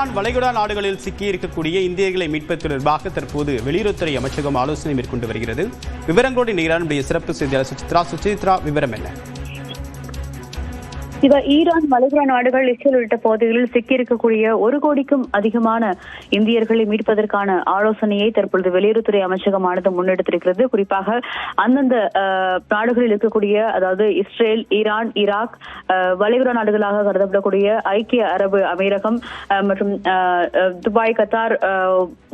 Iran வளைகுடா நாடுகளில் சிக்கியிருக்கக்கூடிய இந்தியர்களை மீட்பது தொடர்பாக தற்போது வெளியுறவுத்துறை அமைச்சகம் ஆலோசனை மேற்கொண்டு வருகிறது. விவரங்களோடு ஈரானுடைய சிறப்பு செய்தியாளர் சுசித்ரா, விவரம் என்ன? ஈரான் வளைகுடா நாடுகள், இஸ்ரேல் உள்ளிட்ட பகுதிகளில் சிக்கியிருக்கக்கூடிய 1 கோடிக்கும் அதிகமான இந்தியர்களை மீட்பதற்கான ஆலோசனையை தற்பொழுது வெளியுறவுத்துறை அமைச்சகமானது முன்னெடுத்திருக்கிறது. குறிப்பாக அந்தந்த நாடுகளில் இருக்கக்கூடிய, அதாவது இஸ்ரேல், ஈரான், ஈராக், வளைகுடா நாடுகளாக கருதப்படக்கூடிய ஐக்கிய அரபு அமீரகம் மற்றும் துபாய், கத்தார்,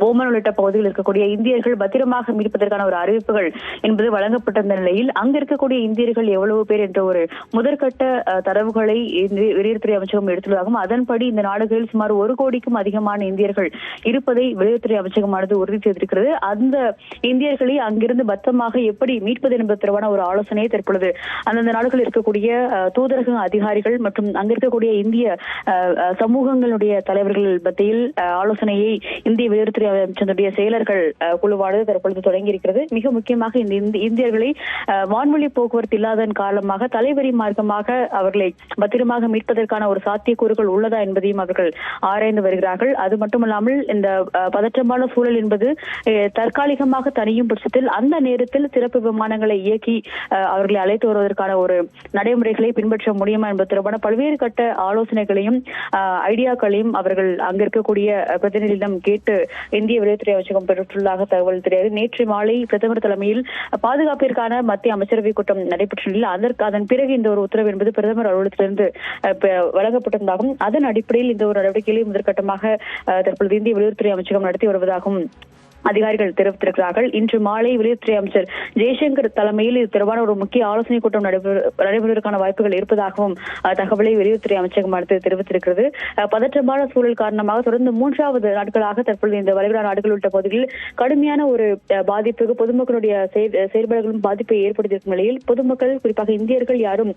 ஓமன் உள்ளிட்ட பகுதிகளில் இருக்கக்கூடிய இந்தியர்கள் பத்திரமாக மீட்பதற்கான ஒரு அறிவிப்புகள் என்பது வழங்கப்பட்ட நிலையில் அங்கு இருக்கக்கூடிய இந்தியர்கள் எவ்வளவு பேர் என்ற ஒரு முதற்கட்ட தரவுகள் வெளியுறவுத்துறை அமைச்சகம் எடுத்துள்ளதாகவும், அதன்படி இந்த நாடுகளில் சுமார் 1 கோடிக்கும் அதிகமான இந்தியர்கள் இருப்பதை வெளியுறவுத்துறை அமைச்சகமானது உறுதி செய்திருக்கிறது. அந்த இந்தியர்களை அங்கிருந்து பத்திரமாக எப்படி மீட்பது என்பது தொடர்பான ஒரு ஆலோசனையை தற்பொழுது அந்தந்த நாடுகளில் இருக்கக்கூடிய தூதரக அதிகாரிகள் மற்றும் அங்க இருக்கக்கூடிய இந்திய சமூகங்களுடைய தலைவர்கள் மத்தியில் ஆலோசனையை இந்திய வெளியுறவுத்துறை அமைச்சகத்துடைய செயலர்கள் குழுவானது தற்பொழுது தொடங்கி இருக்கிறது. மிக முக்கியமாக இந்த இந்தியர்களை வான்வழி போக்குவரத்து இல்லாததன் காரணமாக தலைவரி மார்க்கமாக அவர்களை பத்திரமாக மீட்பதற்கான ஒரு சாத்தியக்கூறுகள் உள்ளதா என்பதையும் அவர்கள் ஆராய்ந்து வருகிறார்கள். அது மட்டுமல்லாமல் இந்த பதற்றமான சூழல் என்பது தற்காலிகமாக தனியும் பட்சத்தில் அந்த நேரத்தில் சிறப்பு விமானங்களை இயக்கி அவர்களை அழைத்து வருவதற்கான ஒரு நடைமுறைகளை பின்பற்ற முடியுமா என்பது தொடர்பான பல்வேறு கட்ட ஆலோசனைகளையும் ஐடியாக்களையும் அவர்கள் அங்க இருக்கக்கூடிய பிரதிநிதிகளிடம் கேட்டு இந்திய வெளியுறவுத்துறை அமைச்சகம் பெற்றுள்ளதாக தகவல் தெரியாது. நேற்று மாலை பிரதமர் தலைமையில் பாதுகாப்பிற்கான மத்திய அமைச்சரவை கூட்டம் நடைபெற்ற நிலையில் அதன் பிறகு இந்த ஒரு உத்தரவு என்பது பிரதமர் அலுவலகத்திலிருந்து வழங்கப்பட்டிருந்தாகவும், அதன் அடிப்படையில் இந்த ஒரு நடவடிக்கைகளை முதற்கட்டமாக தற்பொழுது இந்திய வெளியுறவுத்துறை அமைச்சகம் நடத்தி வருவதாகவும் அதிகாரிகள் தெரிவித்திருக்கிறார்கள். இன்று மாலை வெளியுறவுத்துறை அமைச்சர் ஜெய்சங்கர் தலைமையில் இது தொடர்பான ஒரு முக்கிய ஆலோசனை கூட்டம் நடைபெறுவதற்கான வாய்ப்புகள் இருப்பதாகவும் தகவலை வெளியுறவுத்துறை அமைச்சகம் தெரிவித்திருக்கிறது. பதற்றமான சூழல் காரணமாக தொடர்ந்து 3வது நாட்களாக தற்பொழுது இந்த வளைகுடா நாடுகள் உள்ளிட்ட பகுதிகளில் கடுமையான ஒரு பாதிப்புக்கு பொதுமக்களுடைய செயல்பாடுகளும் பாதிப்பை ஏற்படுத்தியிருக்கும் நிலையில் பொதுமக்கள், குறிப்பாக இந்தியர்கள் யாரும்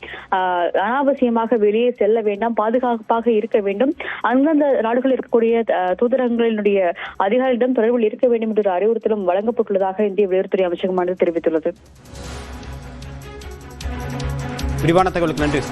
அனாவசியமாக வெளியே செல்ல வேண்டாம், பாதுகாப்பாக இருக்க வேண்டும், அந்தந்த நாடுகளில் இருக்கக்கூடிய தூதரகங்களினுடைய அதிகாரிகளிடம் தொடர்பில் இருக்க வேண்டும் என்ற அறிவுறுத்தலும் வழங்கப்பட்டுள்ளதாக இந்திய வெளியுறவுத்துறை அமைச்சகமானது தெரிவித்துள்ளது. விரிவான தகவலுக்கு நன்றி.